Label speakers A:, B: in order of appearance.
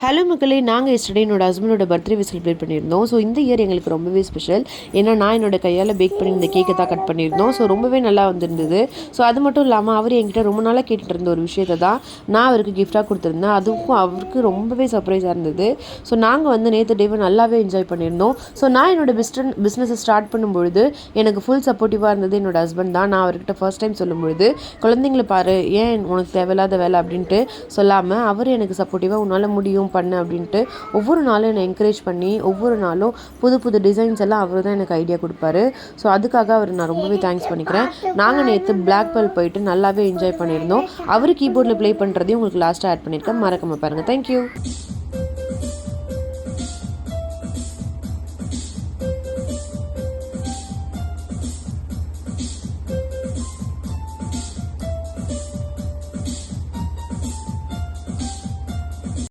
A: Hello மக்களே, நாங்கள் yesterday என்னோட ஹஸ்பண்டோட பர்த்டே செலிப்ரேட் பண்ணியிருந்தோம். ஸோ இந்த இயர் எங்களுக்கு ரொம்பவே ஸ்பெஷல். ஏன்னா நான் என்னோட கையால் பேக் பண்ணி இந்த கேக்கை தான் கட் பண்ணியிருந்தோம். ஸோ ரொம்பவே நல்லா வந்திருந்தது. ஸோ அது மட்டும் இல்லாமல் அவர் என்கிட்ட ரொம்ப நாளாக கேட்டுட்டு இருந்த ஒரு விஷயத்தை தான் நான் அவருக்கு கிஃப்டாக கொடுத்துருந்தேன். அதுக்கும் அவருக்கு ரொம்பவே சர்ப்ரைஸாக இருந்தது. ஸோ நாங்கள் நேற்று டேவை நல்லாவே என்ஜாய் பண்ணியிருந்தோம். ஸோ நான் என்னோட பிஸ்னஸை ஸ்டார்ட் பண்ணும்பொழுது எனக்கு ஃபுல் சப்போர்ட்டிவாக இருந்தது என்னோட ஹஸ்பண்ட் தான். நான் அவர்கிட்ட ஃபர்ஸ்ட் டைம் சொல்லும்பொழுது குழந்தைங்களை பாரு, ஏன் உனக்கு தேவையில்லாத வேலை அப்படின்ட்டு சொல்லாமல் அவர் எனக்கு சப்போர்ட்டிவாக உன்னால் முடியும் பண்ணு அப்படின்ட்டு ஒவ்வொரு நாளும் என்னை என்கரேஜ் பண்ணி ஒவ்வொரு நாளும் புது புது டிசைன்ஸ் எல்லாம் அவர் தான் எனக்கு ஐடியா கொடுப்பாரு. ஸோ அதுக்காக அவர் நான் ரொம்பவே தேங்க்ஸ் பண்ணிக்கிறேன். நாங்கள் நேற்று பிளாக் பெல் போயிட்டு நல்லாவே என்ஜாய் பண்ணியிருந்தோம். அவர் கீபோர்டில் ப்ளே பண்ணுறதையும் உங்களுக்கு லாஸ்ட்டாக ஆட் பண்ணியிருக்கேன். மறக்காம பாருங்கள். தேங்க்யூ.